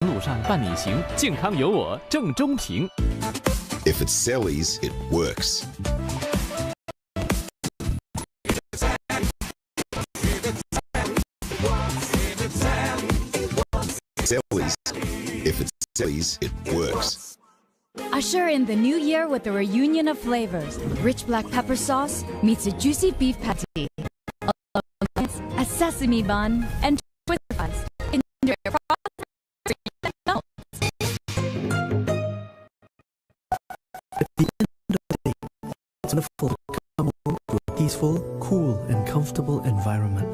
路上伴你行，健康有我郑中平。If it's Sellies, it works. Sellies. If it's Sellies, it works. Usher in the new year with a reunion of flavors. Rich black pepper sauce meets a juicy beef patty, a sesame bun, and twister fries. Enjoy your At the end of the day, it's wonderful to come home to a peaceful, cool, and comfortable environment.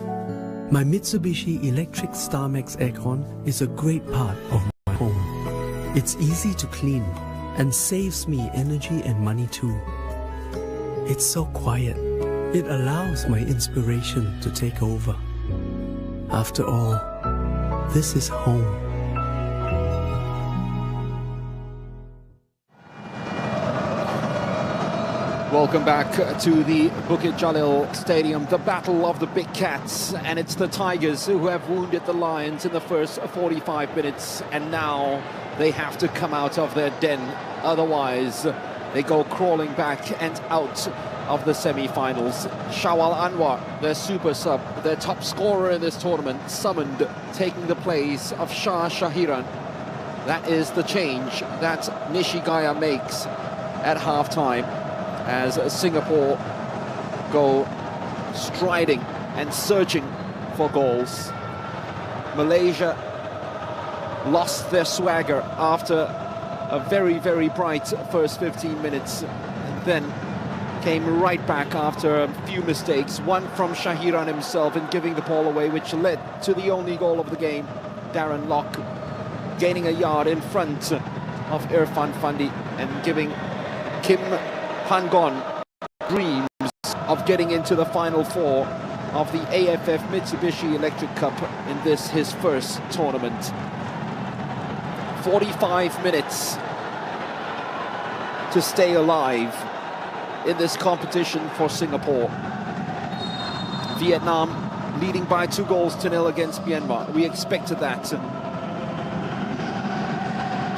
My Mitsubishi Electric StarMax aircon is a great part of my home. It's easy to clean and saves me energy and money too. It's so quiet. It allows my inspiration to take over. After all, this is home. Welcome back to the Bukit Jalil Stadium, the battle of the big cats, and it's the Tigers who have wounded the Lions in the first 45 minutes, and now they have to come out of their den, otherwise they go crawling back and out of the semi-finals. Shawal Anwar, their super sub, their top scorer in this tournament, summoned, taking the place of Shah Shahiran. That is the change that Nishigaya makes at halftime, as Singapore go striding and searching for goals. Malaysia lost their swagger after a very, very bright first 15 minutes, and then came right back after a few mistakes, one from Shahiran himself in giving the ball away, which led to the only goal of the game. Darren Lock gaining a yard in front of Irfan Fandi and giving Kim Hangon dreams of getting into the final four of the AFF Mitsubishi Electric Cup in this, his first tournament. 45 minutes to stay alive in this competition for Singapore. Vietnam leading by 2-0 against Myanmar. We expected that.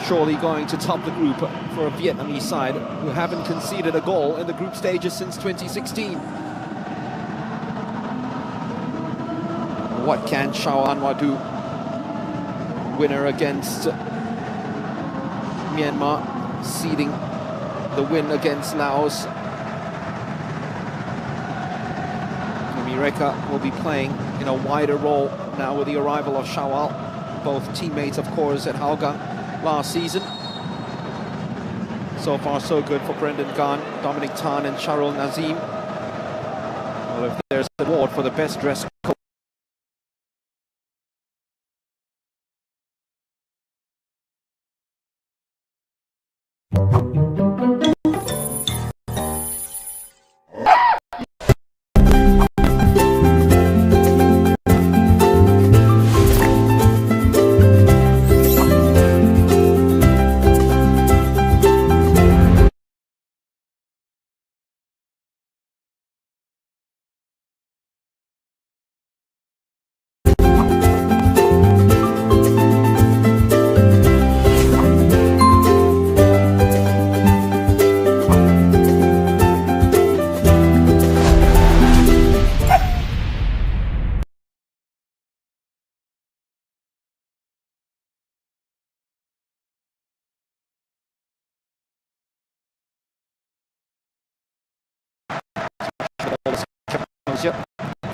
Surely going to top the group for a Vietnamese side who haven't conceded a goal in the group stages since 2016. What can Shao Anwar do? Winner against Myanmar, ceding the win against Laos. Mireka will be playing in a wider role now with the arrival of Shawal, both teammates, of course, at Hougang last season. So far, so good for Brendan Gan, Dominic Tan, and Sharul Nazim. Well, if there's an award for the best dressed coach,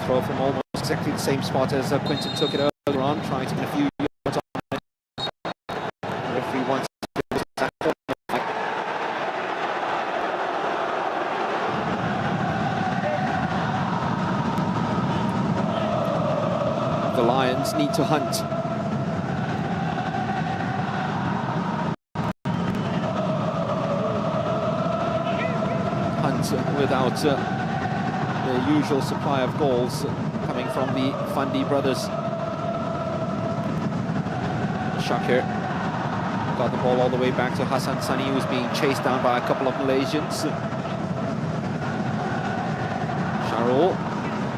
throw from almost exactly the same spot as Quinton took it earlier on, trying to get a few yards on it. The referee wants to that corner. The Lions need to hunt. Hunt without the usual supply of goals coming from the Fandi brothers. Shakir got the ball all the way back to Hassan Sani, who was being chased down by a couple of Malaysians. Sharul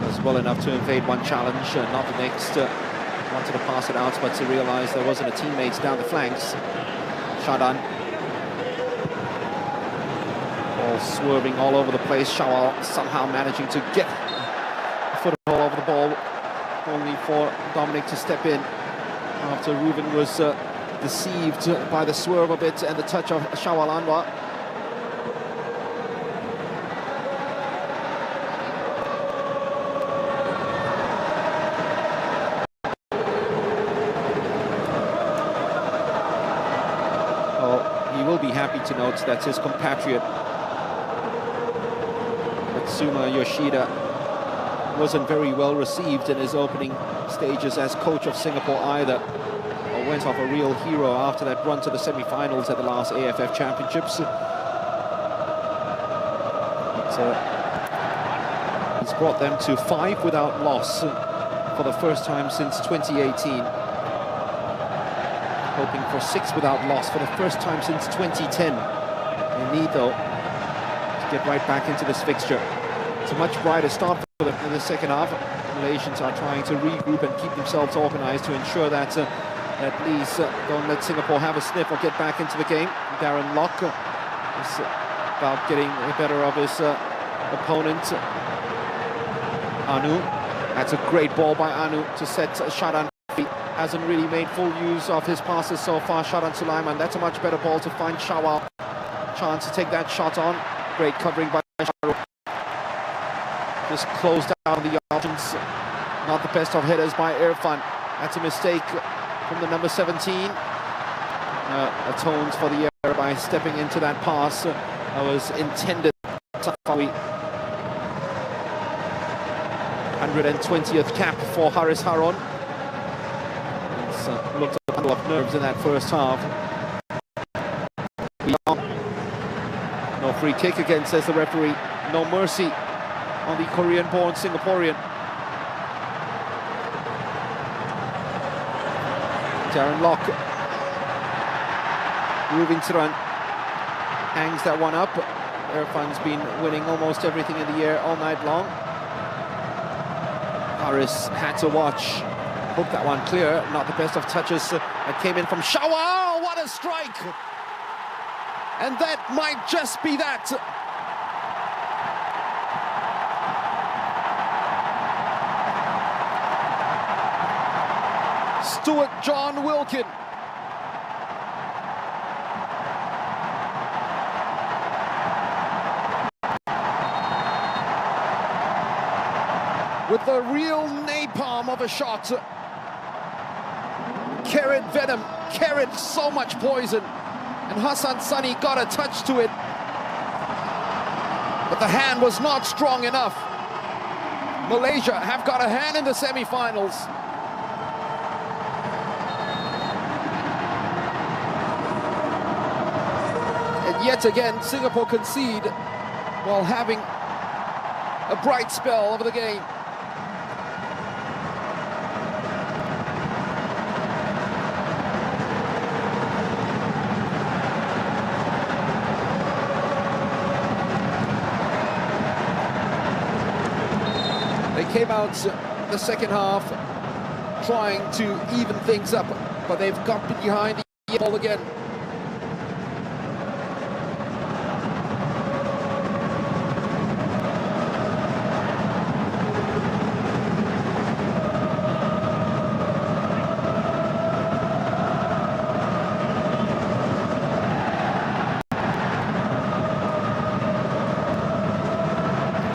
was well enough to evade one challenge, not the next Wanted to pass it out, but to realize there wasn't a teammate down the flanks. Shadan. Ball swerving all over the place. Shawal somehow managing to get a foothold over the ball, only for Dominic to step in after Ruben was deceived by the swerve a bit and the touch of Shawal Anwar. Well, he will be happy to note that his compatriot Suma Yoshida wasn't very well received in his opening stages as coach of Singapore either. Went off a real hero after that run to the semi-finals at the last AFF Championships. He's brought them to 5 without loss for the first time since 2018. Hoping for 6 without loss for the first time since 2010. They need, though, to get right back into this fixture. It's a much brighter start for them in the second half. Malaysians are trying to regroup and keep themselves organized to ensure that at least don't let Singapore have a sniff or get back into the game. Darren Lock is about getting the better of his opponent. Anu, that's a great ball by Anu to set Shadan free. Hasn't really made full use of his passes so far, Shadan Sulaiman. That's a much better ball to find Shawal. Chance to take that shot on. Great covering by Shawal. Just closed down the options. Not the best of headers by Irfan. That's a mistake from the number 17. Atones for the error by stepping into that pass that was intended. 120th cap for Haris Haron. It's looked a bundle of nerves in that first half. No free kick again, says the referee. No mercy on the Korean-born Singaporean. Darren Lock. Rubin Turan hangs that one up. Irfan's been winning almost everything in the air all night long. Haris had to watch. Hooked that one clear. Not the best of touches that came in from Shawal. What a strike! And that might just be that. Stuart John Wilkin. With the real napalm of a shot. Carried venom, carried so much poison. And Hassan Sani got a touch to it. But the hand was not strong enough. Malaysia have got a hand in the semi-finals. And yet again, Singapore concede while having a bright spell over the game. Came out the second half trying to even things up, but they've got behind the ball again.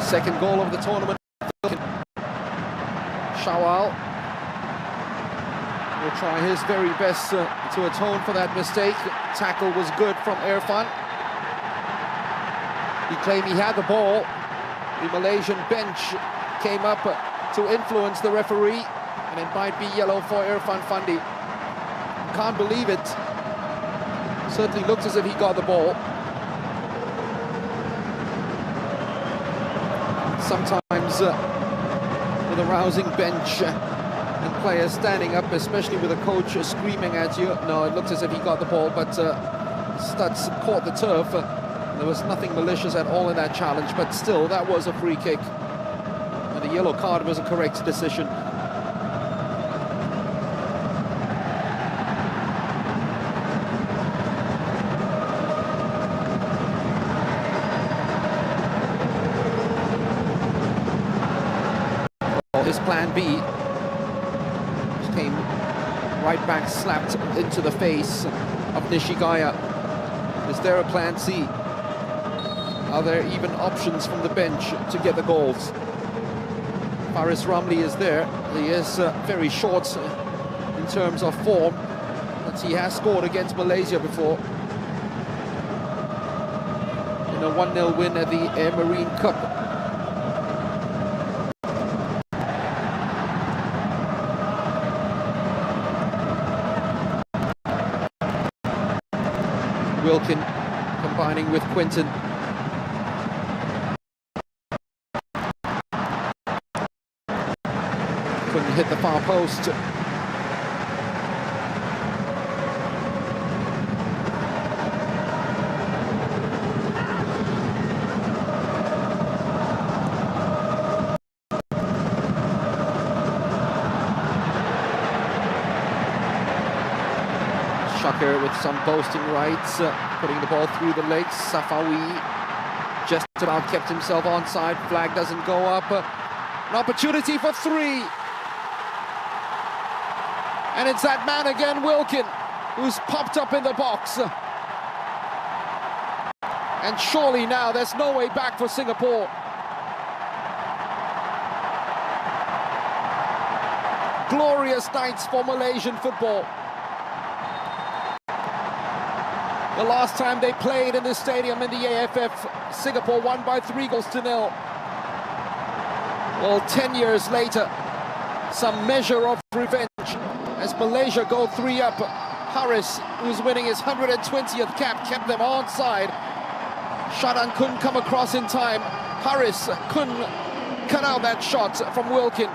Second goal of the tournament. Shawal will try his very best to atone for that mistake. Tackle was good from Irfan. He claimed he had the ball. The Malaysian bench came up to influence the referee, and it might be yellow for Irfan Fandi. Can't believe it. Certainly looked as if he got the ball. Sometimes with a rousing bench and players standing up, especially with a coach screaming at you. No, it looked as if he got the ball, but Studs caught the turf. There was nothing malicious at all in that challenge, but still, that was a free kick. And the yellow card was a correct decision. his plan B. Came right back, slapped into the face of Nishigaya. Is there a plan C? Are there even options from the bench to get the goals? Faris Ramli is there. He is very short in terms of form, but he has scored against Malaysia before in a 1-0 win at the Air Marine Cup. Wilkin combining with Quinton. Couldn't hit the far post. Shucker with some boasting rights, putting the ball through the legs. Safawi just about kept himself onside. Flag doesn't go up. An opportunity for 3. And it's that man again, Wilkin, who's popped up in the box. And surely now there's no way back for Singapore. Glorious nights for Malaysian football. The last time they played in this stadium in the AFF, Singapore won by 3-0. Well, 10 years later, some measure of revenge as Malaysia go 3 up. Harris, who's winning his 120th cap, kept them onside. Shadan couldn't come across in time. Harris couldn't cut out that shot from Wilkin.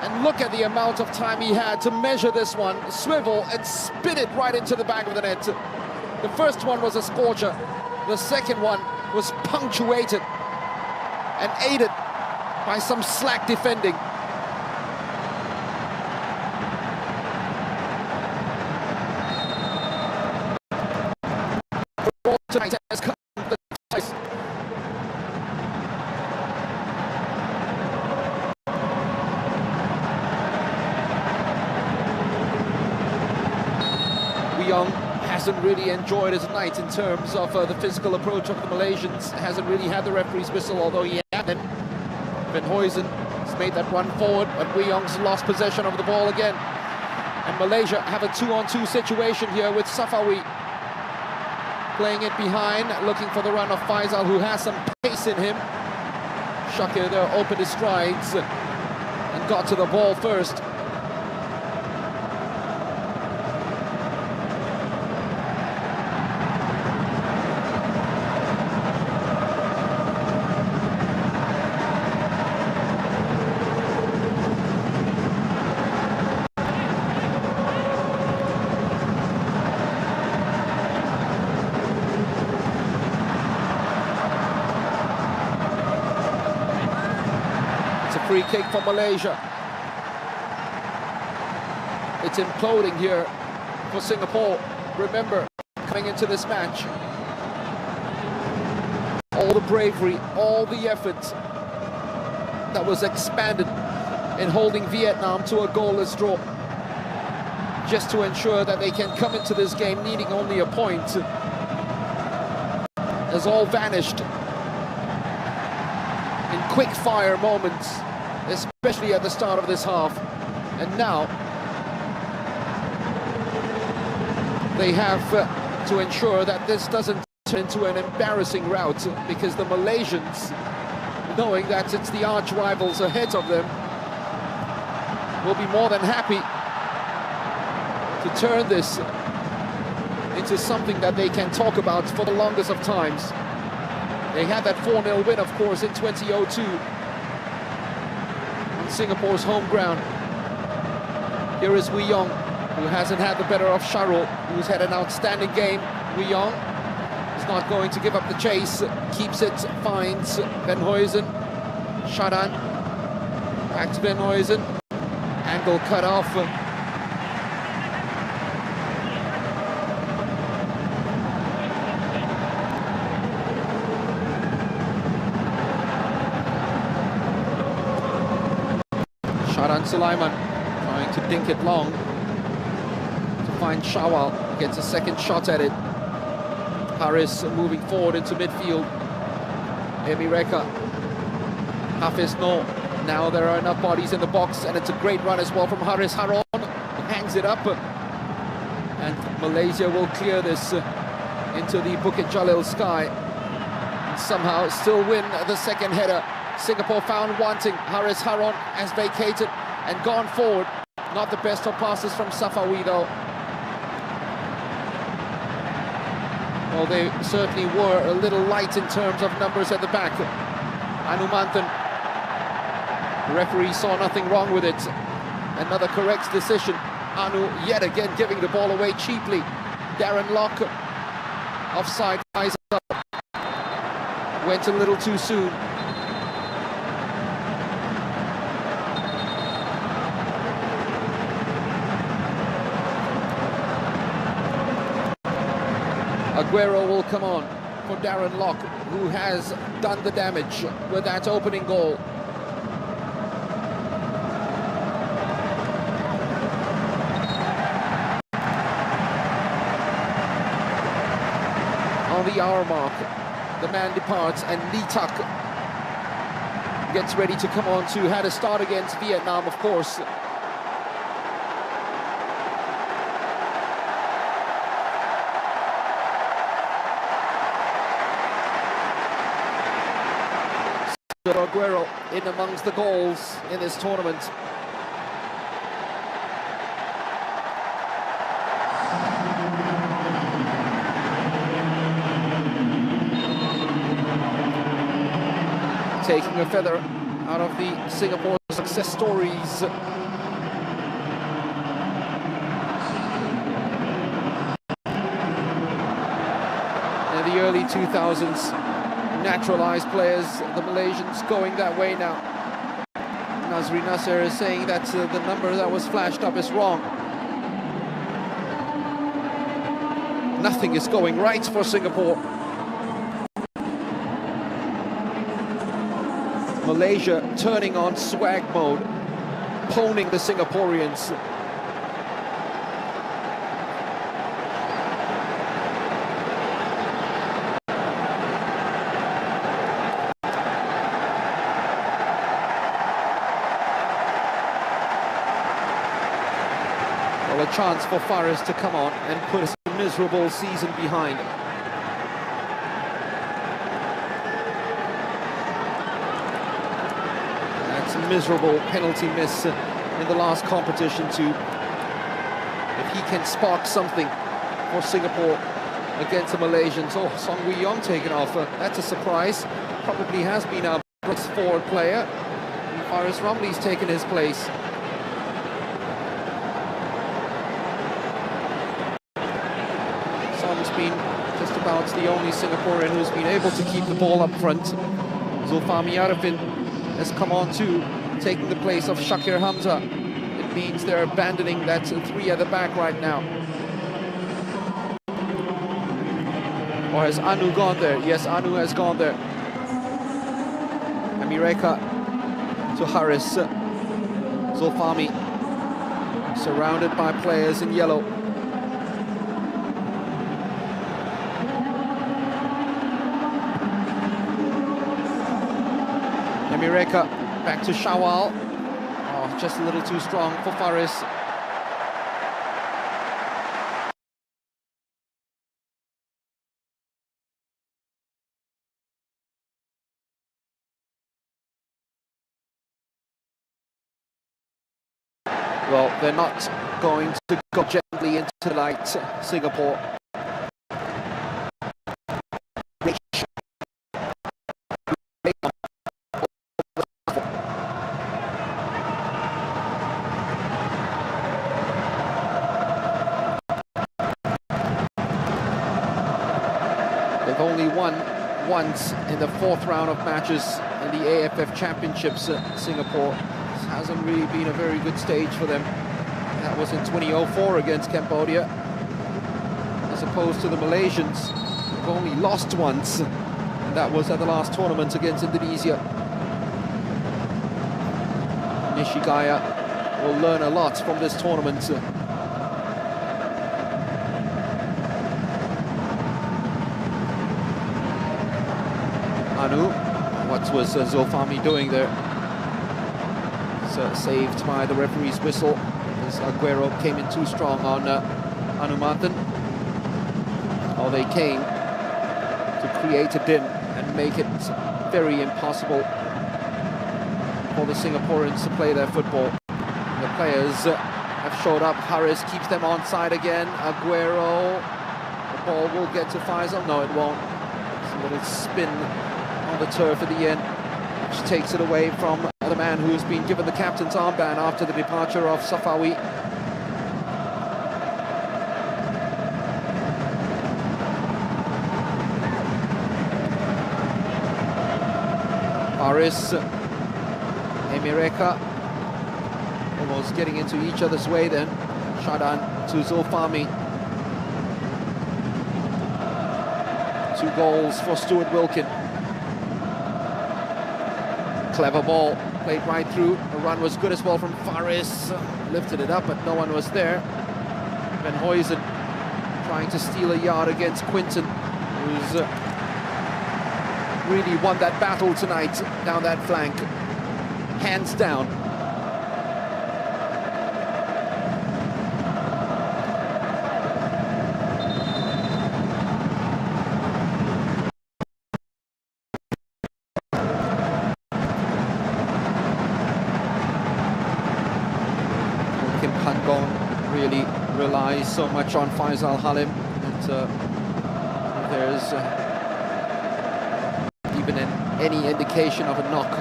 And look at the amount of time he had to measure this one, swivel and spin it right into the back of the net. The first one was a scorcher. The second one was punctuated and aided by some slack defending. Tonight has come the twice. Young hasn't really enjoyed his night in terms of the physical approach of the Malaysians. Hasn't really had the referee's whistle, although he hadn't. Van Huysen has made that run forward, but Young's lost possession of the ball again. And Malaysia have a 2-on-2 situation here with Safawi playing it behind, looking for the run of Faisal, who has some pace in him. Shakir there opened his strides and got to the ball first. Free kick for Malaysia. It's imploding here for Singapore. Remember, coming into this match, all the bravery, all the effort that was expanded in holding Vietnam to a goalless draw, just to ensure that they can come into this game needing only a point, has all vanished in quick-fire moments, especially at the start of this half. And now they have to ensure that this doesn't turn into an embarrassing rout, because the Malaysians, knowing that it's the arch rivals ahead of them, will be more than happy to turn this into something that they can talk about for the longest of times. They had that 4-0 win, of course, in 2002. Singapore's home ground. Here is Wee Yong, who hasn't had the better of Sharul, who's had an outstanding game. Wee Yong is not going to give up the chase, keeps it, finds Van Huysen. Shadan, back to Van Huysen. Angle cut off. Sulaiman trying to dink it long to find Shawal. Gets a second shot at it. Haris moving forward into midfield. Emireka. Hafiz no. Now there are enough bodies in the box, and it's a great run as well from Haris Haron. Hangs it up, and Malaysia will clear this into the Bukit Jalil sky. Somehow still win the second header. Singapore found wanting. Haris Haron has vacated and gone forward. Not the best of passes from Safawi though. Well, they certainly were a little light in terms of numbers at the back. Anumanthan, the referee saw nothing wrong with it. Another correct decision. Anu yet again giving the ball away cheaply. Darren Locke, offside, eyes up. Went a little too soon. Aguero will come on for Darren Locke, who has done the damage with that opening goal. On the hour mark, the man departs, and Lee Tuck gets ready to come on to had a start against Vietnam, of course. Aguero in amongst the goals in this tournament. Taking a feather out of the Singapore success stories. In the early 2000s, naturalized players, the Malaysians going that way now. Nazri Nasser is saying that the number that was flashed up is wrong. Nothing is going right for Singapore. Malaysia turning on swag mode, poning the Singaporeans. Well, a chance for Faris to come on and put a miserable season behind. Miserable penalty miss in the last competition too. If he can spark something for Singapore against the Malaysians. Oh, Song Wee Yong taken off. That's a surprise. Probably has been our best forward player. And Faris Ramli's taken his place. Song's been just about the only Singaporean who's been able to keep the ball up front. Zulfami Arifin has come on too, taking the place of Shakir Hamza. It means they're abandoning that three at the back right now. Or has Anu gone there? Yes, Anu has gone there. Amireka to Haris. Zulfami surrounded by players in yellow. Emireka back to Shawal. Oh, just a little too strong for Faris. Well, they're not going to go gently into the light, Singapore. They've only won once in the fourth round of matches in the AFF Championships. Singapore hasn't really been a very good stage for them. That was in 2004 against Cambodia. As opposed to the Malaysians, they've only lost once, and that was at the last tournament against Indonesia. Nishigaya will learn a lot from this tournament. Anu, what was Zulfami doing there? It's saved by the referee's whistle as Aguero came in too strong on Anumathan. Oh, they came to create a din and make it very impossible for the Singaporeans to play their football. The players have showed up. Harris keeps them onside again. Aguero, the ball will get to Faisal. No, it won't. It's a little spin on the turf at the end, which takes it away from the man who's been given the captain's armband after the departure of Safawi. Paris, Emireka, almost getting into each other's way then. Shadan to Zulfami. 2 goals for Stuart Wilkin. Clever ball, played right through. The run was good as well from Faris. Lifted it up, but no one was there. Van Huysen trying to steal a yard against Quinton, who's really won that battle tonight down that flank, hands down. Kim Pangong really relies so much on Faisal Halim that there's even any indication of a knock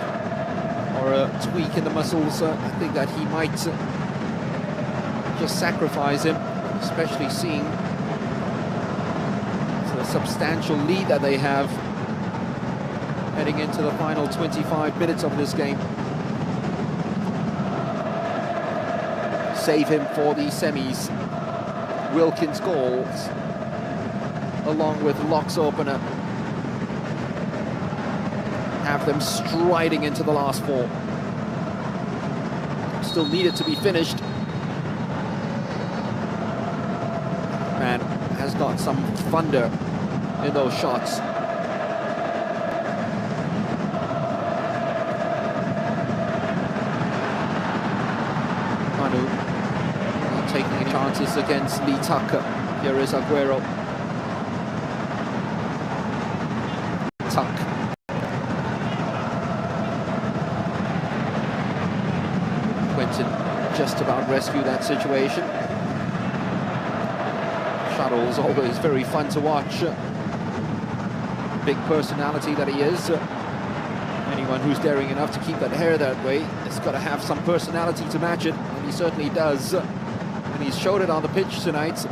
or a tweak in the muscles, I think that he might just sacrifice him, especially seeing the substantial lead that they have heading into the final 25 minutes of this game. Save him for the semis. Wilkins goals, along with Locke's opener, have them striding into the last 4. Still needed to be finished. Man has got some thunder in those shots. Manu not taking any chances against Lee Tucker. Here is Aguero. Tuck. Just about rescue that situation. Shuttle's always very fun to watch. Big personality that he is. Anyone who's daring enough to keep that hair that way has got to have some personality to match it, and he certainly does. And he's showed it on the pitch tonight.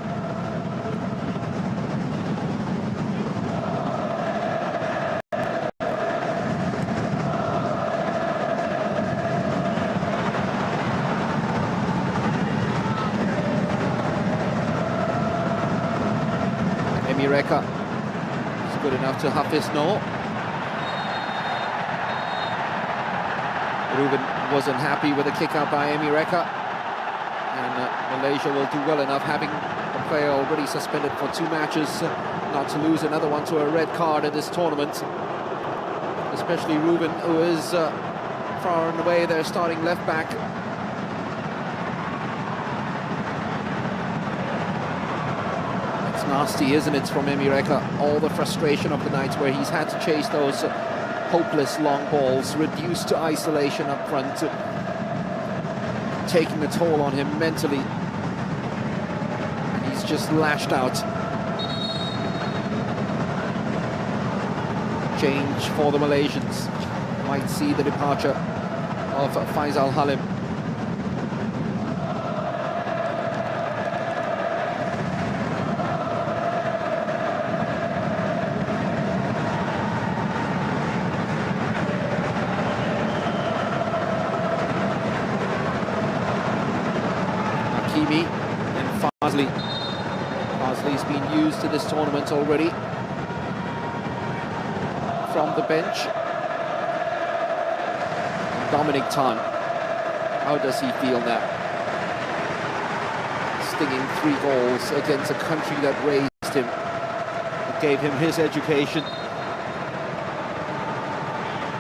Emireka is good enough to Hafiz Noor. Ruben wasn't happy with the kick out by Emireka, and Malaysia will do well enough, having a player already suspended for 2 matches, not to lose another one to a red card in this tournament. Especially Ruben, who is far and away their starting left back. Nasty, isn't it, from Emireka? All the frustration of the nights where he's had to chase those hopeless long balls, reduced to isolation up front, taking a toll on him mentally. And he's just lashed out. Change for the Malaysians. Might see the departure of Faisal Halim. And Fazli. Fazli's been used to this tournament already. From the bench, Dominic Tan. How does he feel now? Stinging 3 goals against a country that raised him, that gave him his education.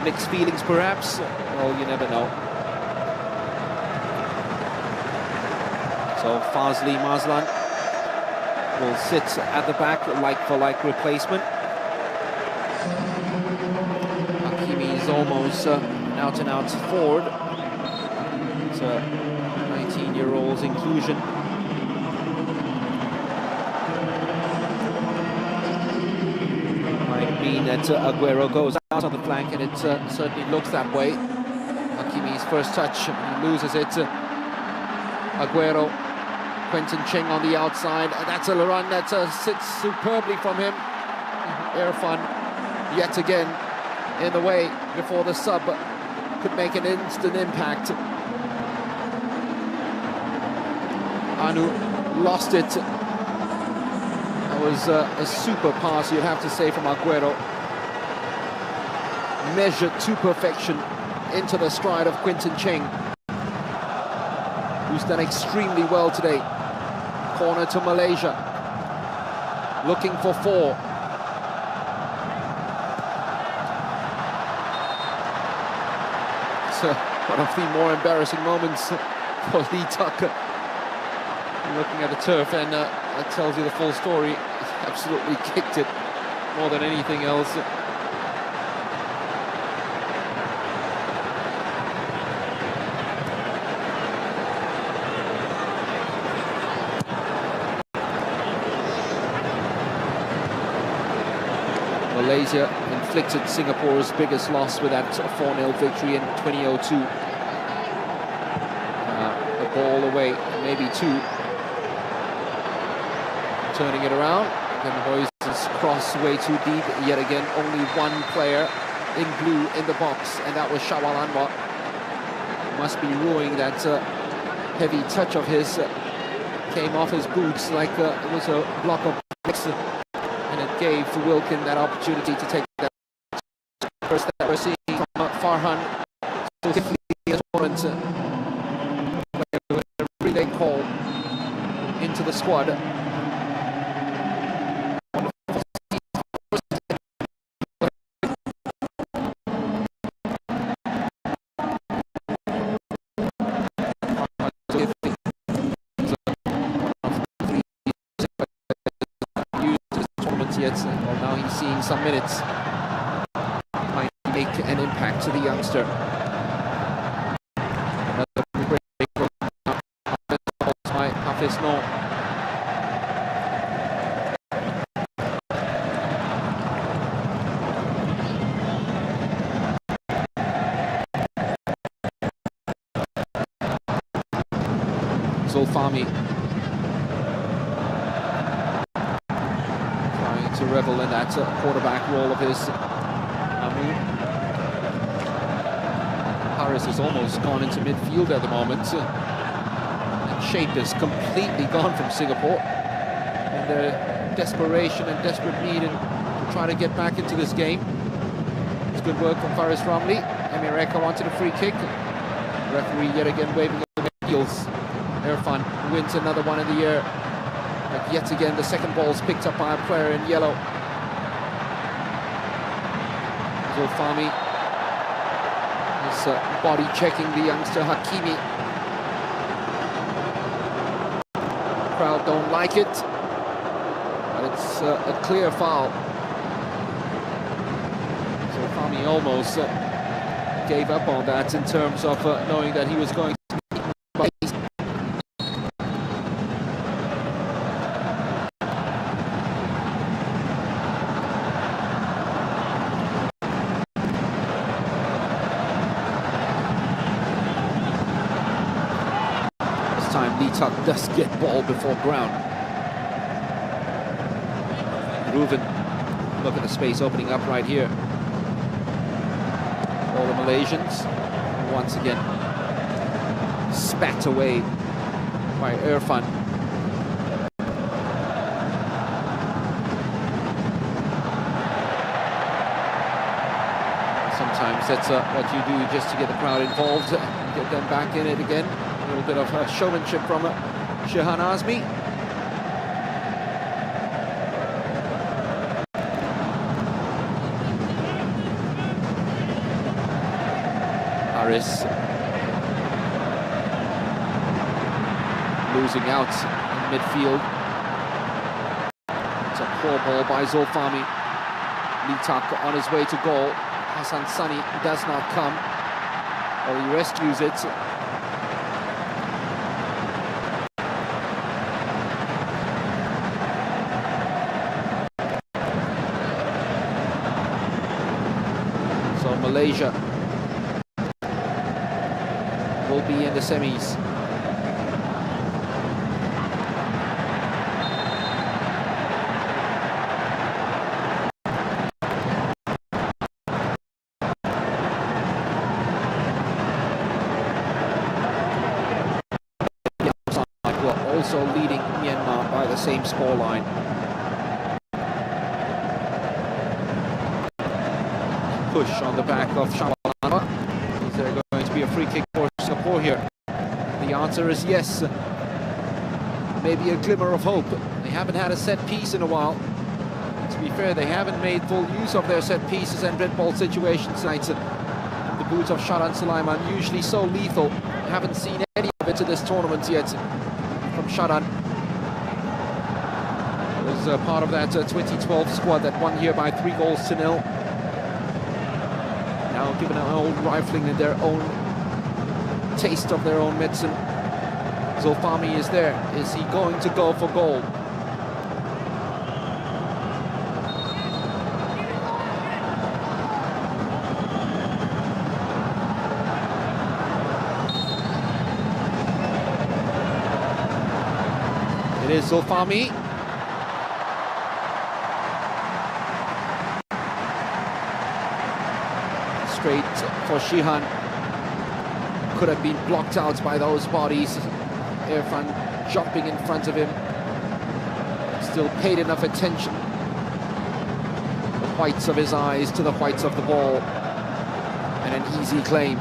Mixed feelings perhaps? Well, you never know. So Fazli Mazlan will sit at the back, like-for-like replacement. Hakimi is almost out-and-out forward. It's a 19-year-old's inclusion. Might mean that Aguero goes out on the flank, and it certainly looks that way. Hakimi's first touch, he loses it. Aguero, Quentin Cheng on the outside. That's a run that sits superbly from him. Irfan yet again in the way before the sub could make an instant impact. Anu lost it. That was a super pass, you'd have to say, from Aguero. Measured to perfection into the stride of Quentin Cheng, who's done extremely well today. Corner to Malaysia, looking for 4. So one of the more embarrassing moments for Lee Tucker. Looking at the turf, and that tells you the full story. He absolutely kicked it more than anything else. Malaysia inflicted Singapore's biggest loss with that 4-0 victory in 2002. A ball away, maybe 2. Turning it around, then Moises' cross way too deep. Yet again, only 1 player in blue in the box, and that was Shawal Anwar. Must be ruining that heavy touch of his. Came off his boots like it was a block of bricks. And it gave Wilkin that opportunity to take that first that we're seeing from Farhan. So as a relay call into the squad. Well, now he's seeing some minutes. Might make an impact to the youngster. Another break from Hafiz No. Zulfami to revel in that quarterback role of his. Harris has almost gone into midfield at the moment. And shape is completely gone from Singapore. And their desperation and desperate need to try to get back into this game. It's good work from Faris Ramli. Emir Eka wanted a free kick. Referee yet again waving over the heels. Irfan wins another one in the air. But yet again, the second ball is picked up by a player in yellow. Zulfami is body checking the youngster Hakimi. Crowd don't like it, but it's a clear foul. Zulfami almost gave up on that in terms of knowing that he was going to be time. Lee Tuck does get ball before ground. Reuven, look at the space opening up right here. All the Malaysians once again spat away by Irfan. Sometimes Sometimes that's what you do just to get the crowd involved, get them back in it again. A little bit of showmanship from Shehan Azmi. Harris losing out in midfield. It's a poor ball by Zulfami. Litak on his way to goal. Hassan Sani does not come, or he rescues it. So Malaysia will be in the semis. Also leading Myanmar by the same scoreline. Push on the back of Shabalala. Is there going to be a free kick for Singapore here? The answer is yes. Maybe a glimmer of hope. They haven't had a set piece in a while. To be fair, they haven't made full use of their set pieces and red ball situations tonight. The boots of Sharan Sulaiman, usually so lethal. Haven't seen any of it in this tournament yet from Sharan. Was part of that 2012 squad that won here by 3-0. Now given an old rifling in their own taste of their own medicine. Zulfami is there. Is he going to go for goal? It is Zulfami. Straight for Shehan. Could have been blocked out by those bodies. Irfan jumping in front of him. Still paid enough attention. The whites of his eyes to the whites of the ball. And an easy claim.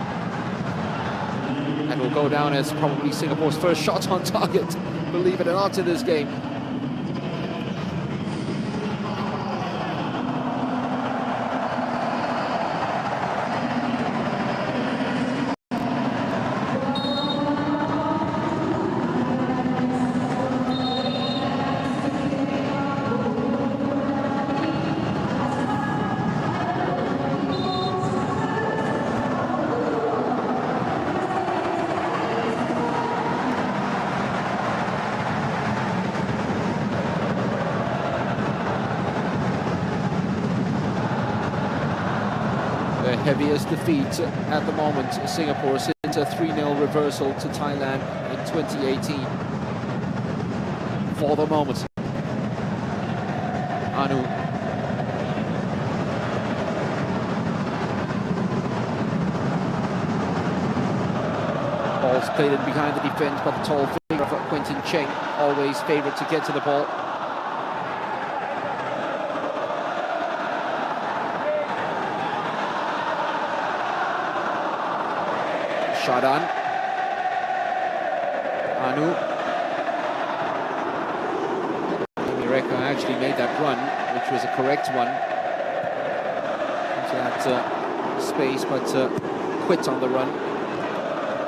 And will go down as probably Singapore's first shot on target, believe it or not, in this game. Their heaviest defeat at the moment, Singapore since a 3-0 reversal to Thailand in 2018. For the moment. Anu. Ball's played in behind the defence, but the tall figure of Quentin Cheng always favoured to get to the ball. Shadan. Anu. Mireka actually made that run, which was a correct one. Into that space, but quit on the run.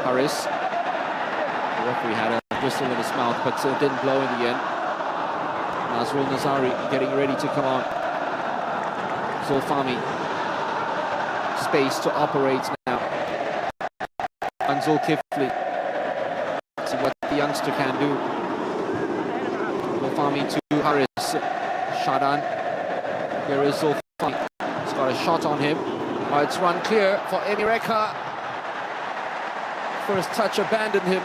Harris. The referee had a whistle in his mouth, but didn't blow in the end. Nazrul Nazari getting ready to come on. Zulfami. Space to operate now. Zulkifli. See what the youngster can do. Zulfami to Harris. Shadan. Here is Zulfami. He's got a shot on him. Oh, it's run clear for Emireka. First touch abandoned him.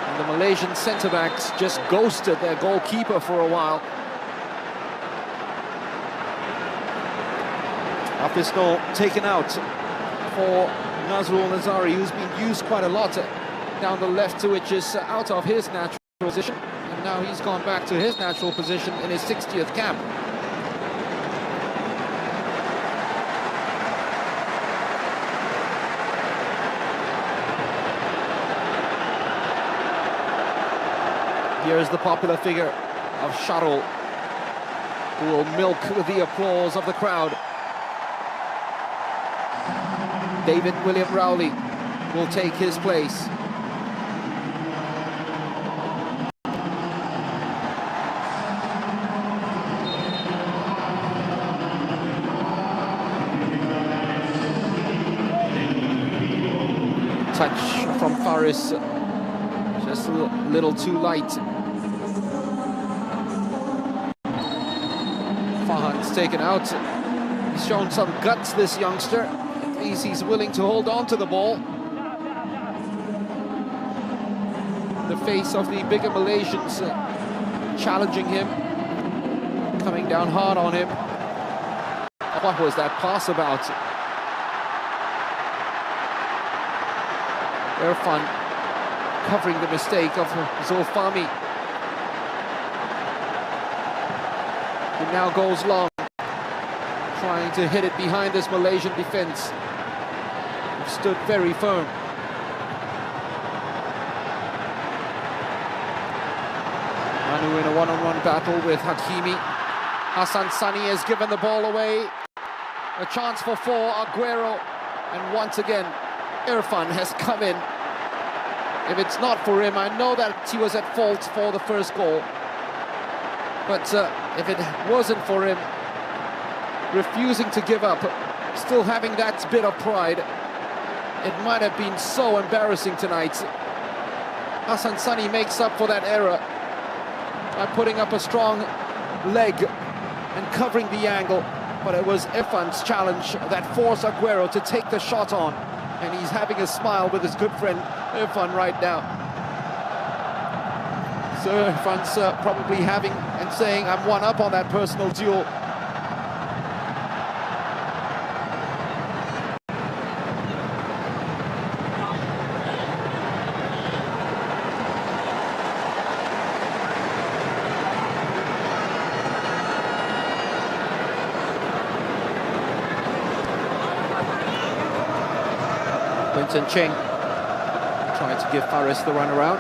And the Malaysian centre-backs just ghosted their goalkeeper for a while. Afisno taken out for Nazrul Nazari, who's been used quite a lot down the left, to which is out of his natural position. And now he's gone back to his natural position in his 60th cap. Here's the popular figure of Sharul, who will milk the applause of the crowd. David William Rowley will take his place. Touch from Faris, just a little too light. Farhan's taken out. He's shown some guts, this youngster. At least he's willing to hold on to the ball. The face of the bigger Malaysians challenging him, coming down hard on him. What was that pass about? Irfan covering the mistake of Zulfami. He now goes long, trying to hit it behind this Malaysian defense. Stood very firm. Manu in a one-on-one battle with Hakimi. Hassan Sani has given the ball away. A chance for four, Aguero. And once again, Irfan has come in. If it's not for him, I know that he was at fault for the first goal. But if it wasn't for him, refusing to give up, still having that bit of pride, it might have been so embarrassing tonight. Hassan Sani makes up for that error by putting up a strong leg and covering the angle. But it was Irfan's challenge that forced Aguero to take the shot on. And he's having a smile with his good friend Irfan right now. So Irfan's probably having and saying, I'm one up on that personal duel. Quinton Cheng trying to give Faris the run around.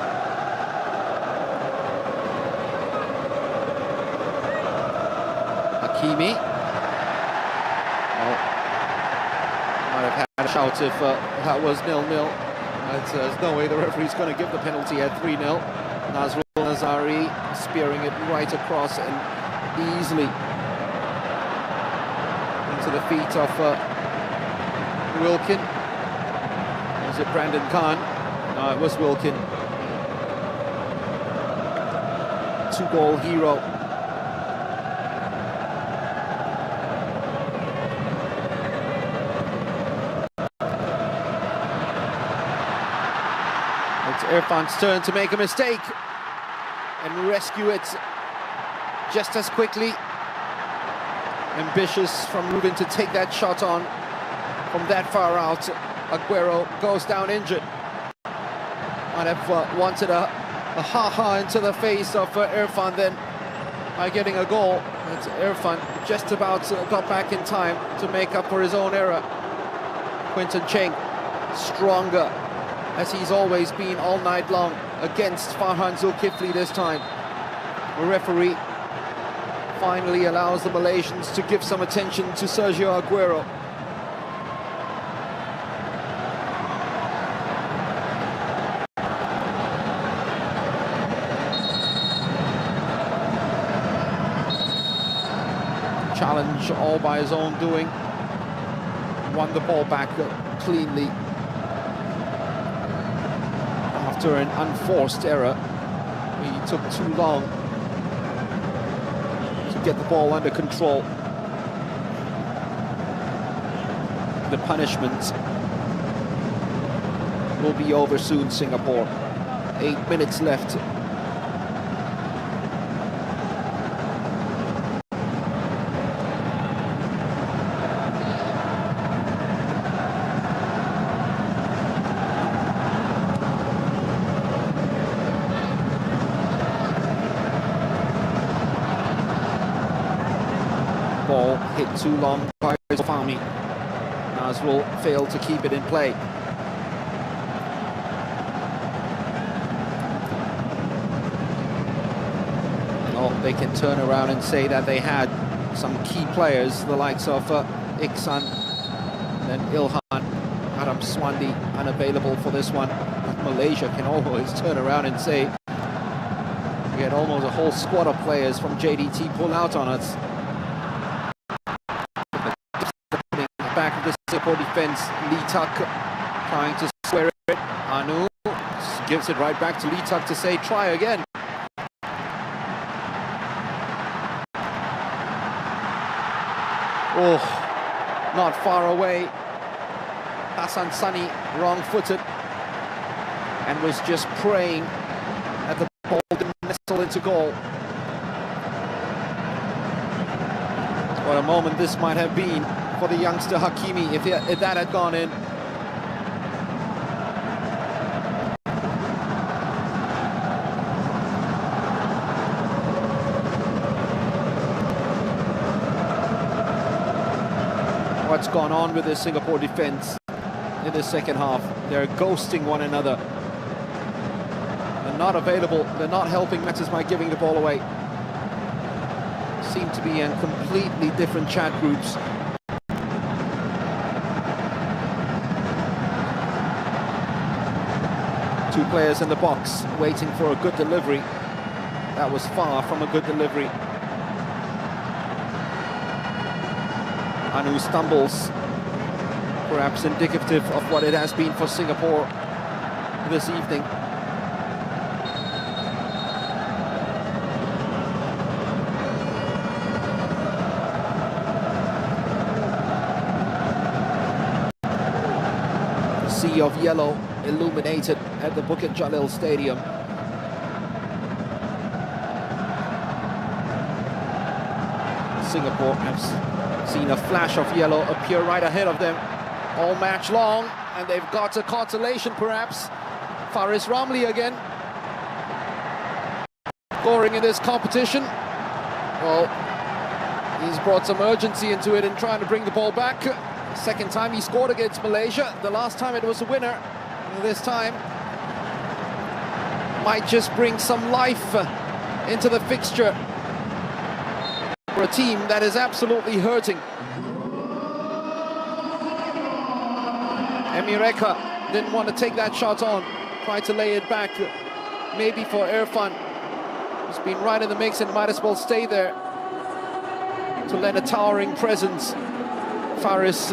Hakimi. Well, might have had a shout if that was 0-0. There's no way the referee's going to give the penalty at 3-0. Nazrul Nazari spearing it right across and easily into the feet of Wilkin. Was it Brandon Khan? No, it was Wilkin. Two-goal hero. It's Irfan's turn to make a mistake and rescue it just as quickly. Ambitious from Ruben to take that shot on from that far out. Aguero goes down injured. Might have wanted a ha-ha into the face of Irfan then by getting a goal. But Irfan just about got back in time to make up for his own error. Quinton Cheng, stronger as he's always been all night long against Farhan Zulkifli this time. The referee finally allows the Malaysians to give some attention to Sergio Aguero. Challenge all by his own doing. Won the ball back cleanly after an unforced error. He took too long to get the ball under control. The punishment will be over soon, Singapore. 8 minutes left. Ball hit too long by Zulfami. Nazrul failed to keep it in play. Oh, they can turn around and say that they had some key players, the likes of Iksan, then Ilhan, Adam Swandi, unavailable for this one. But Malaysia can always turn around and say, we had almost a whole squad of players from JDT pull out on us. Back of the Singapore defense, Lee Tuck trying to square it. Anu gives it right back to Lee Tuck to say, try again. Oh, not far away. Hassan Sani wrong-footed and was just praying that the ball didn't nestle into goal. What a moment this might have been for the youngster Hakimi if that had gone in. What's gone on with the Singapore defense in the second half? They're ghosting one another. They're not available. They're not helping matters by giving the ball away. Seem to be in completely different chat groups. Two players in the box waiting for a good delivery. That was far from a good delivery. Anu stumbles, perhaps indicative of what it has been for Singapore this evening. The sea of yellow illuminated at the Bukit Jalil Stadium. Singapore has seen a flash of yellow appear right ahead of them all match long, and they've got a consolation perhaps. Faris Ramli again scoring in this competition. Well, he's brought some urgency into it in trying to bring the ball back. Second time he scored against Malaysia. The last time it was a winner. This time might just bring some life into the fixture for a team that is absolutely hurting. Emireka didn't want to take that shot on, tried to lay it back, maybe for Irfan. He's been right in the mix and might as well stay there to lend a towering presence. Faris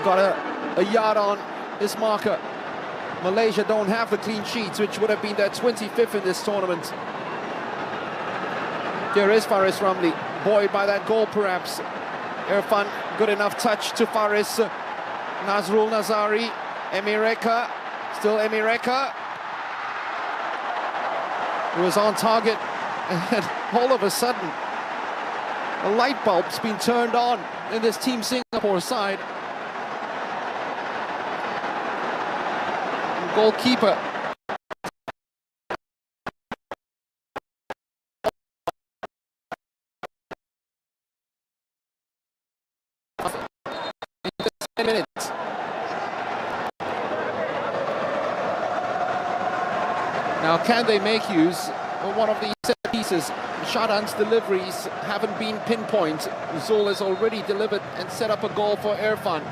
got a yard on his marker. Malaysia don't have the clean sheets, which would have been their 25th in this tournament. Here is Faris Ramli, buoyed by that goal perhaps. Irfan, good enough touch to Faris. Nazrul Nazari, Emireka, still Emireka. He was on target, and all of a sudden, a light bulb's been turned on in this Team Singapore side. And goalkeeper minutes. Now, can they make use of one of these set pieces? Shadan's deliveries haven't been pinpoint. Zul has already delivered and set up a goal for Irfan.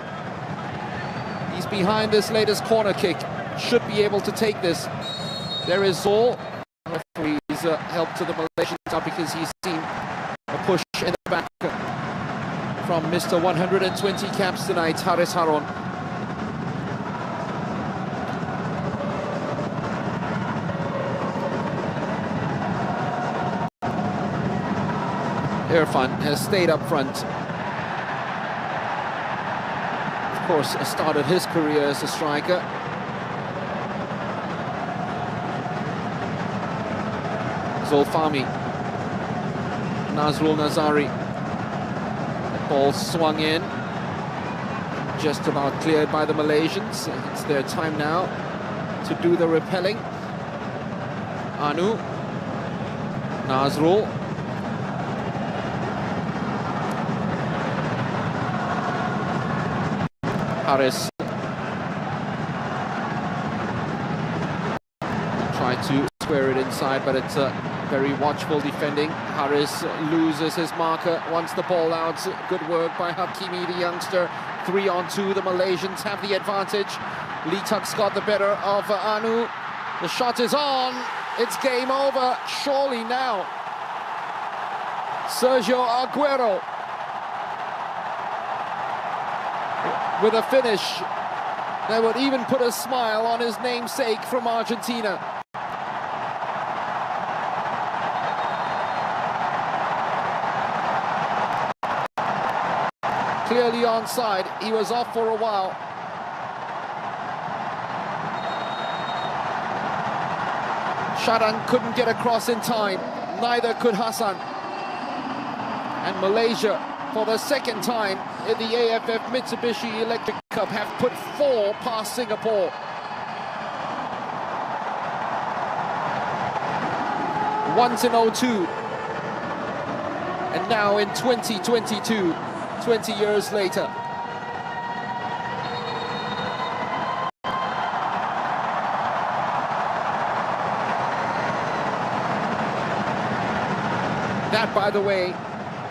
He's behind this latest corner kick. Should be able to take this. There is Zul. Referee's help to the Malaysians now because he's seen a push in the back from Mr. 120 caps tonight, Haris Harun. Irfan has stayed up front. Of course, started his career as a striker. Zulfami, Nazrul Nazari. Ball swung in, just about cleared by the Malaysians. It's their time now to do the repelling. Anu, Nazrul. Haris. Tried to square it inside. onside, but it's very watchful defending. Harris loses his marker, wants the ball out. Good work by Hakimi, the youngster. 3-on-2, the Malaysians have the advantage. Lee Tuk's got the better of Anu. The shot is on. It's game over, surely now. Sergio Aguero with a finish that would even put a smile on his namesake from Argentina. Clearly onside, he was off for a while. Sharan couldn't get across in time, neither could Hassan. And Malaysia, for the second time in the AFF Mitsubishi Electric Cup, have put 4 past Singapore. Once in 2002, and now in 2022, 20 years later. That, by the way,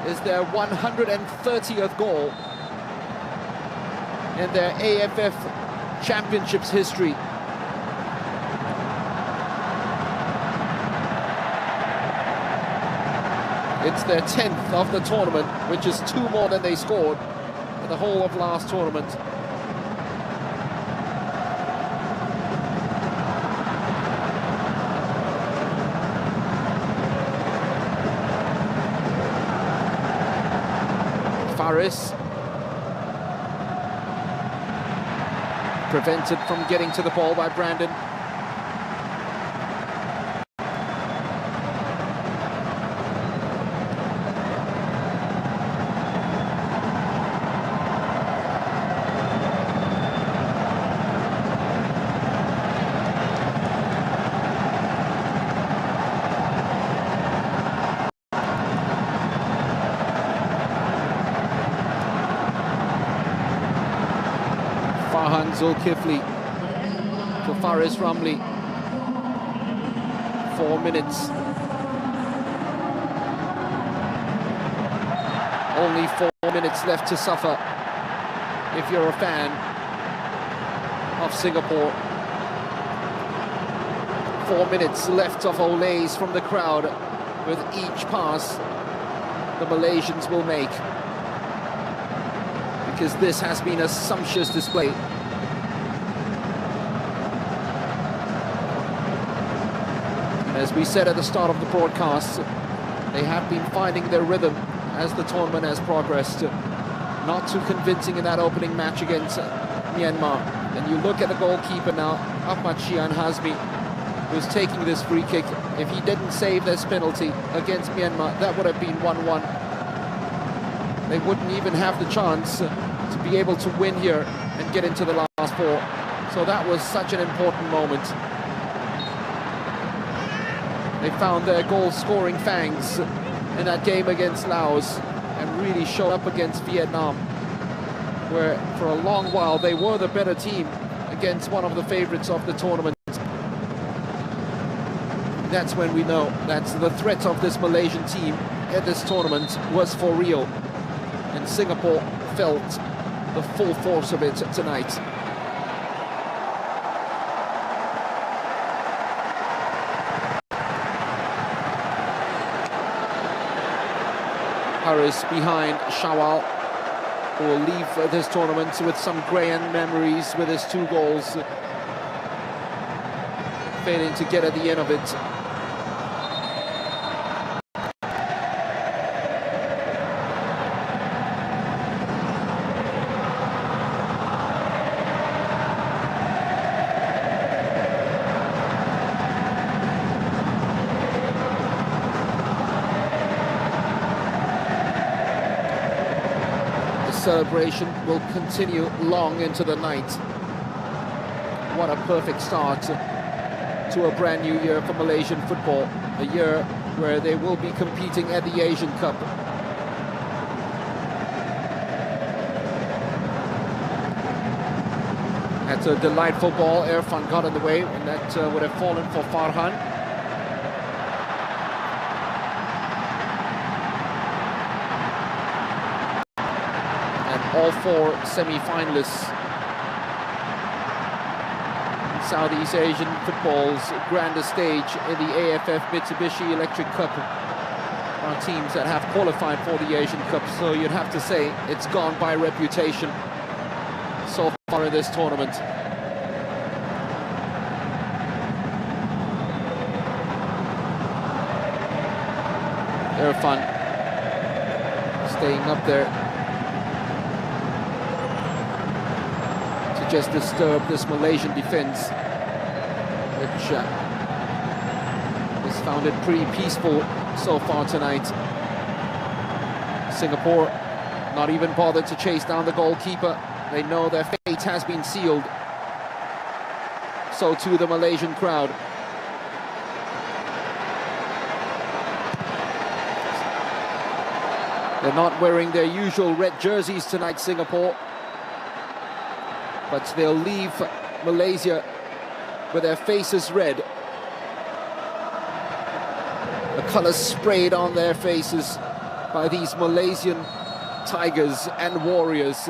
is their 130th goal in their AFF Championships history. It's their 10th of the tournament, which is 2 more than they scored in the whole of last tournament. Faris prevented from getting to the ball by Brandon. Zulkifli to Faris Ramli. 4 minutes. Only 4 minutes left to suffer if you're a fan of Singapore. 4 minutes left of olays from the crowd with each pass the Malaysians will make, because this has been a sumptuous display. As we said at the start of the broadcast, they have been finding their rhythm as the tournament has progressed. Not too convincing in that opening match against Myanmar. And you look at the goalkeeper now, Ahmad Shian Hazmi, who's taking this free kick. If he didn't save this penalty against Myanmar, that would have been 1-1. They wouldn't even have the chance to be able to win here and get into the last 4. So that was such an important moment. They found their goal-scoring fangs in that game against Laos and really showed up against Vietnam, where for a long while they were the better team against one of the favorites of the tournament. That's when we know that the threat of this Malaysian team at this tournament was for real. And Singapore felt the full force of it tonight. Harris behind Shawal, who will leave this tournament with some grand memories with his 2 goals, failing to get at the end of it. Celebration will continue long into the night. What a perfect start to a brand new year for Malaysian football, a year where they will be competing at the Asian Cup. That's a delightful ball. Irfan got in the way, and that would have fallen for Farhan. all 4 semi-finalists. Southeast Asian football's grandest stage in the AFF Mitsubishi Electric Cup are teams that have qualified for the Asian Cup, so you'd have to say it's gone by reputation so far in this tournament. Irfan staying up there to just disturb this Malaysian defense, which has found it pretty peaceful so far tonight. Singapore not even bothered to chase down the goalkeeper. They know their fate has been sealed. So too the Malaysian crowd. They're not wearing their usual red jerseys tonight, Singapore, but they'll leave Malaysia with their faces red. The colours sprayed on their faces by these Malaysian Tigers and Warriors.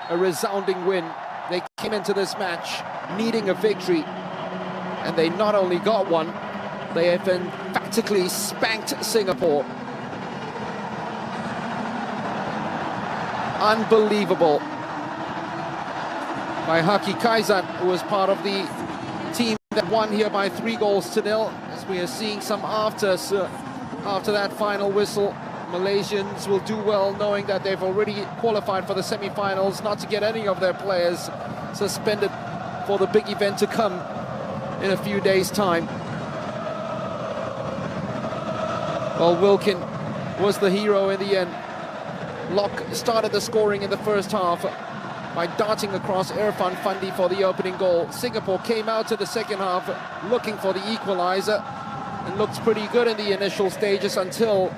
A resounding win. They came into this match needing a victory, and they not only got one, they have emphatically spanked Singapore. Unbelievable by Haki Kaizan, who was part of the team that won here by 3-0, as we are seeing some afters after that final whistle. Malaysians will do well knowing that they've already qualified for the semi-finals, not to get any of their players suspended for the big event to come in a few days' time. Well, Wilkin was the hero in the end. Locke started the scoring in the first half by darting across Irfan Fandi for the opening goal. Singapore came out to the second half looking for the equalizer and looked pretty good in the initial stages until